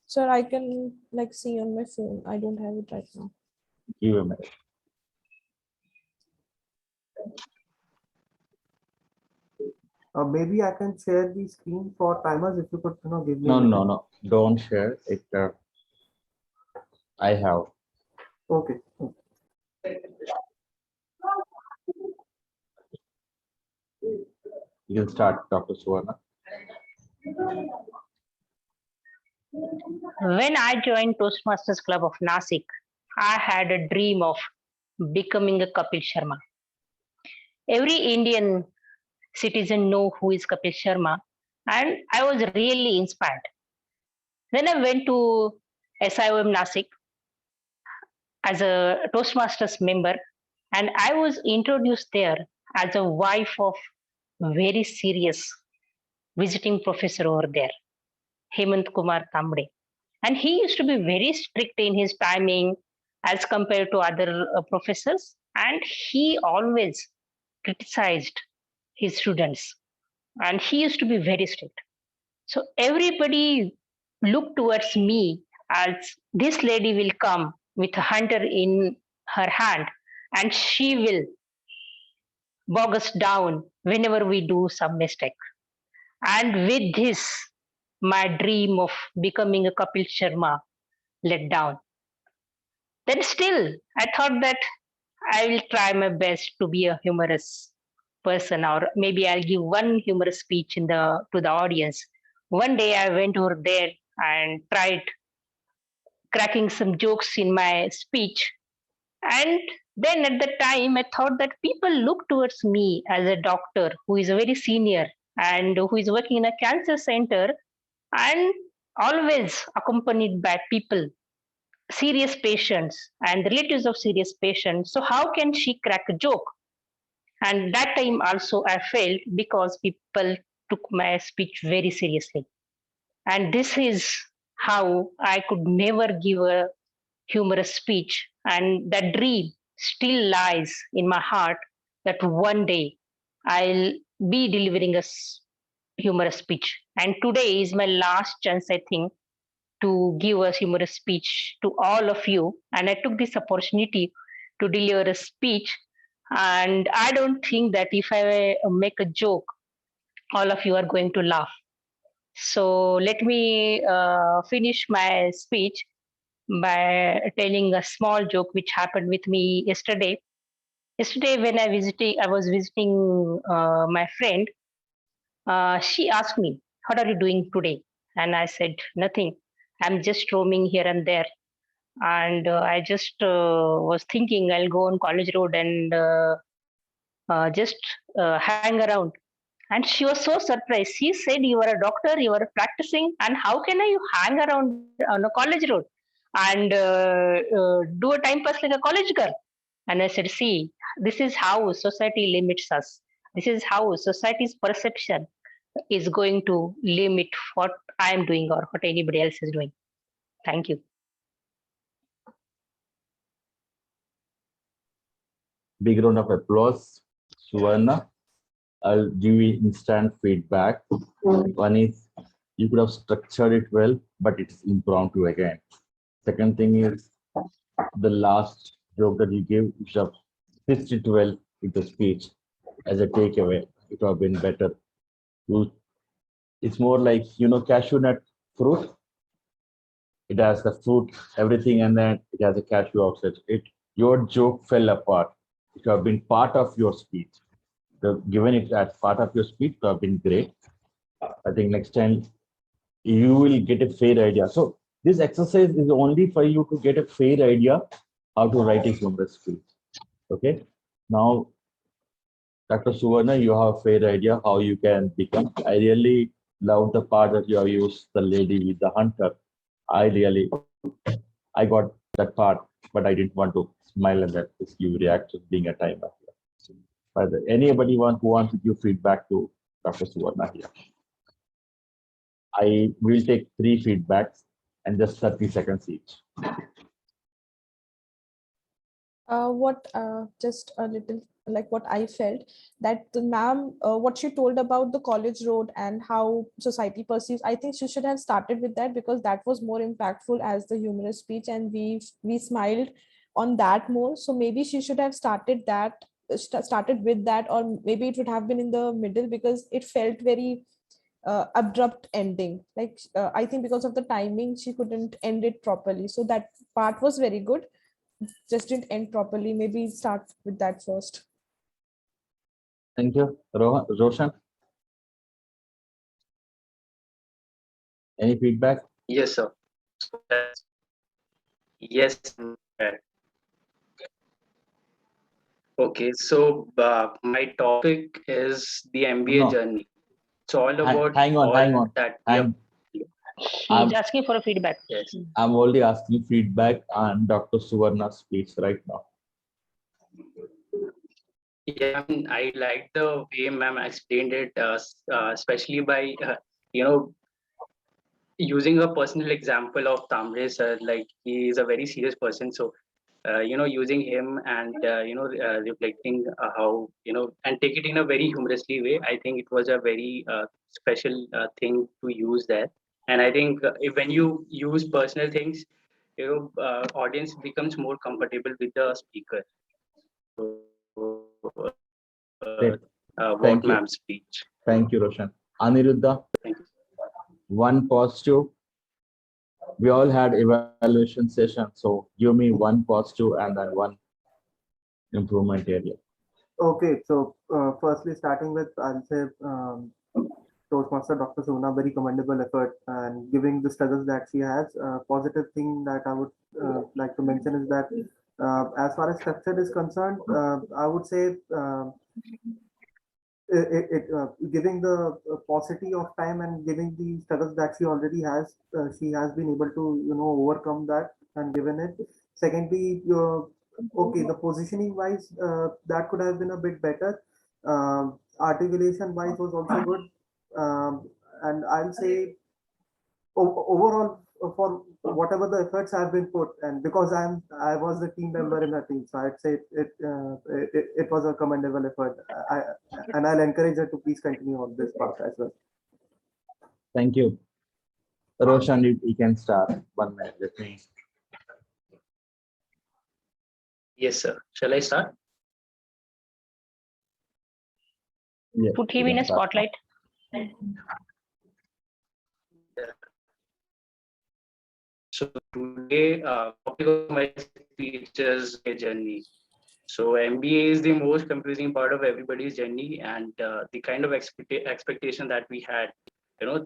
Sir, I can like see on my phone. I don't have it right now. Give a minute. Maybe I can share the screen for timers if you could, give me. No, a no, minute. no. Don't share it. I have. Okay. You can start, Dr. Suvarna. When I joined Toastmasters Club of Nasik, I had a dream of becoming a Kapil Sharma. Every Indian citizen know who is Kapil Sharma, and I was really inspired. Then I went to SIOM Nasik as a Toastmasters member, and I was introduced there as a wife of very serious visiting professor over there, Hemant Kumar Tamde. And he used to be very strict in his timing as compared to other professors, and he always criticized his students, and he used to be very strict. So everybody looked towards me as this lady will come with a hunter in her hand and she will bog us down whenever we do some mistake. And with this, my dream of becoming a Kapil Sharma let down. Then still, I thought that I will try my best to be a humorous person, or maybe I'll give one humorous speech to the audience. One day I went over there and tried cracking some jokes in my speech. And then at the time, I thought that people look towards me as a doctor who is a very senior and who is working in a cancer center and always accompanied by people, serious patients and relatives of serious patients. So, how can she crack a joke? And that time also I failed because people took my speech very seriously. And this is how I could never give a humorous speech. And that dream still lies in my heart that one day I'll be delivering a humorous speech. And today is my last chance, I think, to give a humorous speech to all of you. And I took this opportunity to deliver a speech. And I don't think that if I make a joke, all of you are going to laugh. So let me finish my speech by telling a small joke which happened with me yesterday. Yesterday, when I was visiting my friend. She asked me, "What are you doing today?" And I said, "Nothing. I'm just roaming here and there." And I just was thinking I'll go on College Road and just hang around. And she was so surprised. She said, "You are a doctor, you are practicing, and how can you hang around on a college road and do a time pass like a college girl?" And I said, "See, this is how society limits us. This is how society's perception is going to limit what I am doing or what anybody else is doing." Thank you. Big round of applause, Suvarna. I'll give you instant feedback. One is you could have structured it well, but it's impromptu again. Second thing is the last joke that you give, you should have stitched it well with the speech as a takeaway. It would have been better. It's more like, cashew nut fruit. It has the fruit, everything, and then it has a cashew outside. Your joke fell apart. It would have been part of your speech. Given it as part of your speech, it would have been great. I think next time you will get a fair idea. So this exercise is only for you to get a fair idea how to write a humorous speech. Okay. Now, Dr. Suvarna, you have a fair idea how you can become. I really love the part that you have used the lady with the hunter. I got that part, but I didn't want to smile at that because you react to being a timer. But anybody who wants to give feedback to Dr. Suvarna here? I will take 3 feedbacks and just 30 seconds each. Just a little like what I felt that the ma'am, what she told about the college road and how society perceives, I think she should have started with that because that was more impactful as the humorous speech, and we smiled on that more. So maybe she should have started with that, or maybe it would have been in the middle because it felt very abrupt ending. Like I think because of the timing, she couldn't end it properly. So that part was very good, just didn't end properly. Maybe start with that first. Thank you. Roshan, any feedback? Yes, sir. Yes. Okay, so my topic is the MBA No. journey. It's all about Hang on. that we have. She's asking for a feedback. Yes. I'm only asking feedback on Dr. Suvarna's speech right now. Yeah, I mean, I like the way ma'am explained it, especially by using a personal example of Tamre sir. Like he is a very serious person, so using him and reflecting how and take it in a very humorously way. I think it was a very special thing to use there. And I think when you use personal things, audience becomes more comfortable with the speaker. So, Great. what Thank you. ma'am's speech. Thank you, Roshan. Aniruddha, Thank you. one positive. We all had evaluation session, so give me one positive and then one improvement area. Okay, so firstly, starting with, I'll say Toastmaster Dr. Sona, very commendable effort, and giving the struggles that she has. Positive thing that I would like to mention is that as far as structure is concerned, I would say giving the paucity of time and giving the struggles that she already has, she has been able to overcome that and given it. Secondly, okay, the positioning wise, that could have been a bit better. Articulation wise was also good, and I'll say overall for whatever the efforts have been put, and because I was the team member in the team, so I'd say it was a commendable effort. And I'll encourage her to please continue on this path as well. Thank you. Roshan, you can start. 1 minute. Let me Yes, sir. Shall I start? Yes, Put you him in can a start now. spotlight. So today, topic of my speech is a journey. So MBA is the most confusing part of everybody's journey, and the kind of expectation that we had,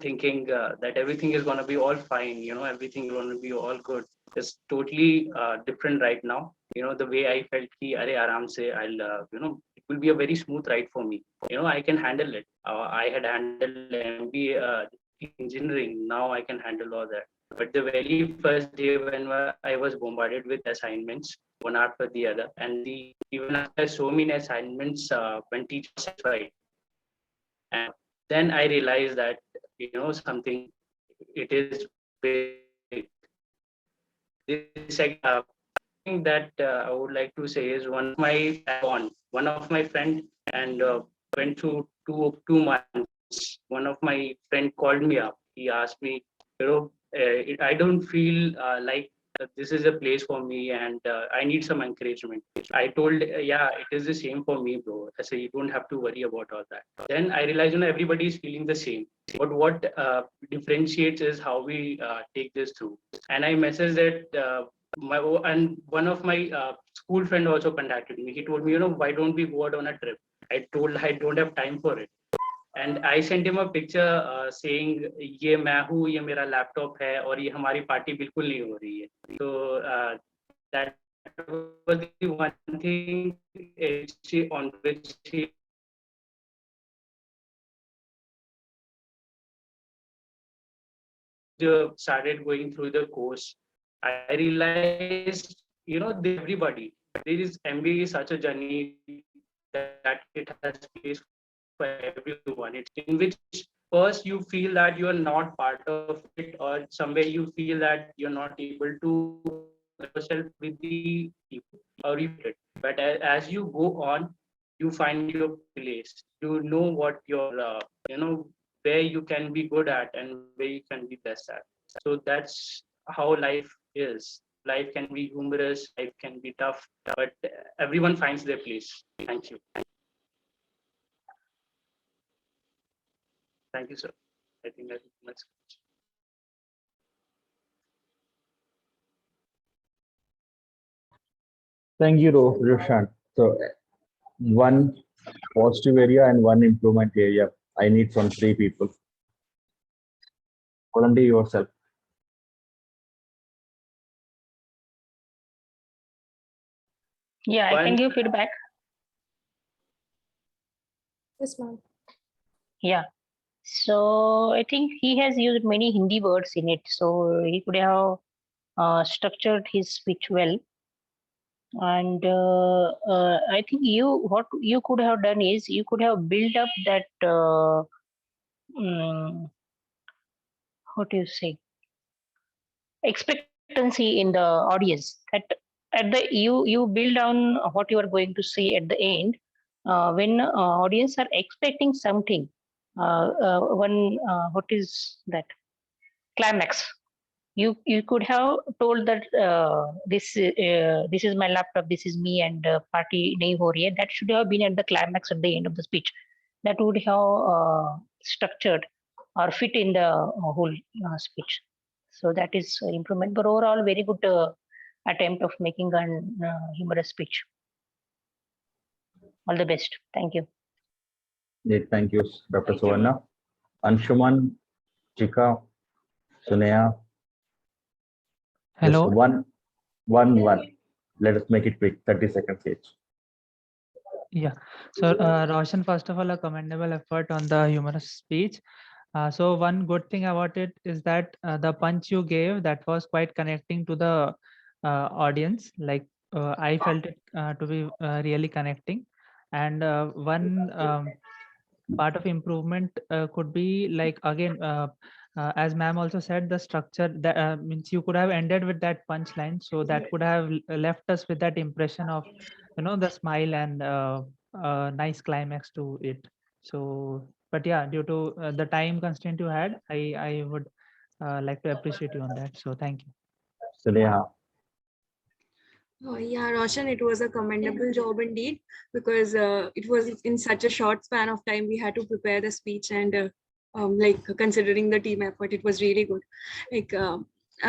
thinking that everything is going to be all fine, everything is going to be all good, is totally different right now. The way I felt, ki, Are, aram se, it will be a very smooth ride for me. I can handle it. I had handled MBA engineering. Now I can handle all that. But the very first day when I was bombarded with assignments, one after the other, and even after so many assignments, when teachers satisfied, and then I realized that something, it is big. This thing that I would like to say is one of my friend, and went through 2 months. One of my friend called me up. He asked me, I don't feel like this is a place for me, and I need some encouragement. I told, yeah, it is the same for me, bro. I say, you don't have to worry about all that. Then I realized, everybody is feeling the same. But what differentiates is how we take this through. And I messaged that and one of my school friend also contacted me. He told me, why don't we go out on a trip? I told I don't have time for it. And I sent him a picture saying, ये मैं हूँ, ये मेरा laptop है, और ये हमारी party बिल्कुल नहीं हो रही है. So that was the one thing on which he started going through the course. I realized, everybody, there is MBA is such a journey that it has space for everyone. It's in which first you feel that you are not part of it, or somewhere you feel that you're not able to yourself with the people, or you. But as you go on, you find your place. You know what your where you can be good at and where you can be best at. So that's how life is. Life can be humorous, life can be tough, but everyone finds their place. Thank you. Thank you, sir. I think that's much. Thank you, Roshan. So one positive area and one improvement area I need from 3 people. Volunteer yourself. Yeah, I can give feedback. Yes, ma'am. Yeah. So I think he has used many Hindi words in it. So he could have structured his speech well. And I think what you could have done is you could have built up that what do you say, expectancy in the audience. At the you build on what you are going to say at the end. When audience are expecting something, what is that climax? You could have told that this is my laptop, this is me, and party nahi ho rahi hai. That should have been at the climax at the end of the speech. That would have structured or fit in the whole speech. So that is improvement. But overall, very good attempt of making a humorous speech. All the best. Thank you. Yeah, thank you, Dr. Suvarna. Anshuman, Chika, Sunaya. Hello. Just one. Let us make it quick, 30 seconds each. Yeah. So Roshan, first of all, a commendable effort on the humorous speech. So one good thing about it is that the punch you gave, that was quite connecting to the audience. Like I felt it to be really connecting. And one part of improvement could be like, again, as ma'am also said, the structure that means you could have ended with that punchline, so that could have left us with that impression of the smile and nice climax to it. So but yeah, due to the time constraint you had, I would like to appreciate you on that, so thank you. Sunaya. Yeah, Roshan, it was a commendable job indeed, because it was in such a short span of time we had to prepare the speech, and like considering the team effort, it was really good. Like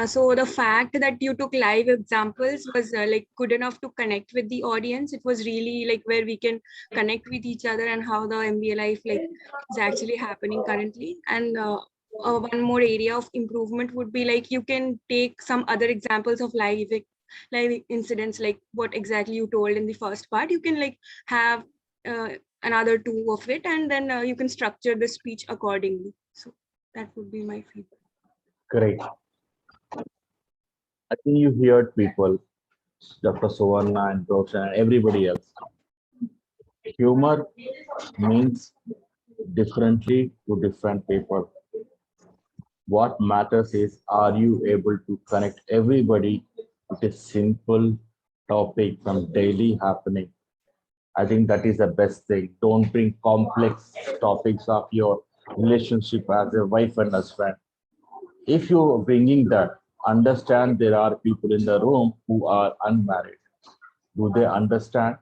so the fact that you took live examples was like good enough to connect with the audience. It was really like where we can connect with each other and how the MBA life like is actually happening currently. And one more area of improvement would be like you can take some other examples of live incidents like what exactly you told in the first part. You can like have another two of it, and then you can structure the speech accordingly. So that would be my feedback. Great. I think you heard people, Dr. Suvarna and Roshan and everybody else. Humor means differently to different people. What matters is, are you able to connect everybody with a simple topic from daily happening? I think that is the best thing. Don't bring complex topics of your relationship as a wife and husband. If you're bringing that, understand there are people in the room who are unmarried. Do they understand?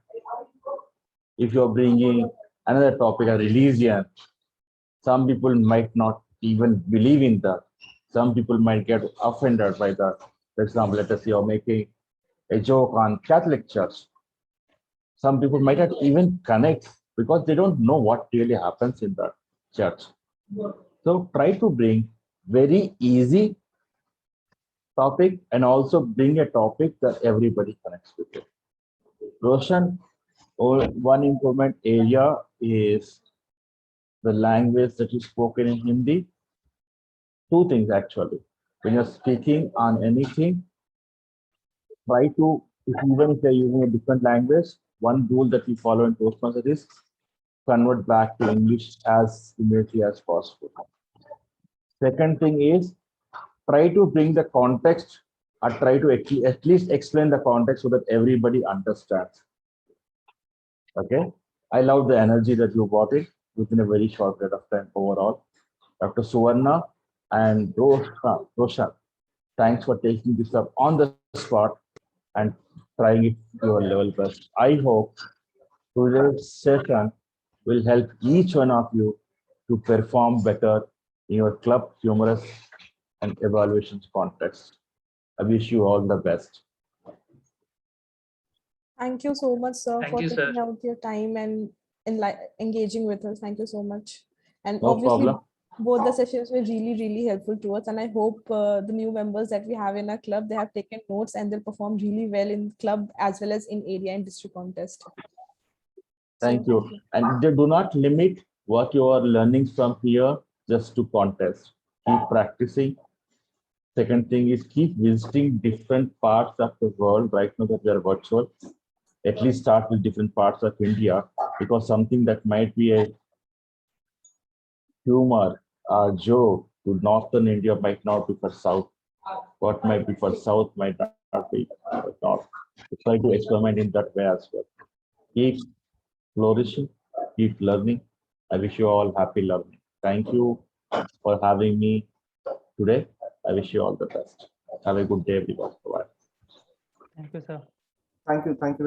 If you're bringing another topic, a religion, some people might not even believe in that. Some people might get offended by that. For example, let us say you're making a joke on Catholic Church. Some people might not even connect because they don't know what really happens in that church. So try to bring very easy topic and also bring a topic that everybody connects with it. Roshan, one improvement area is the language that is spoken in Hindi. Two things actually. When you're speaking on anything, try to, even if you're using a different language, one rule that we follow in Toastmasters is convert back to English as immediately as possible. Second thing is try to bring the context or try to at least explain the context so that everybody understands. Okay. I love the energy that you brought it within a very short period of time overall. Dr. Suvarna and Roshan, thanks for taking this up on the spot and trying it to your level best. I hope today's session will help each one of you to perform better in your club humorous and evaluations context. I wish you all the best. Thank you so much, sir, Thank for you, sir. taking out your time and engaging with us. Thank you so much. And No obviously, problem. both the sessions were really, really helpful to us. And I hope the new members that we have in our club, they have taken notes and they'll perform really well in club as well as in area and district contest. Thank you. And they do not limit what you are learning from here just to contest. Keep practicing. Second thing is keep visiting different parts of the world. Right now that we are virtual, at least start with different parts of India, because something that might be a humor or joke to northern India might not be for south. What might be for south might not be for north. Try to experiment in that way as well. Keep flourishing, keep learning. I wish you all happy learning. Thank you for having me today. I wish you all the best. Have a good day, everyone. Bye. Thank you, sir. Thank you. Thank you.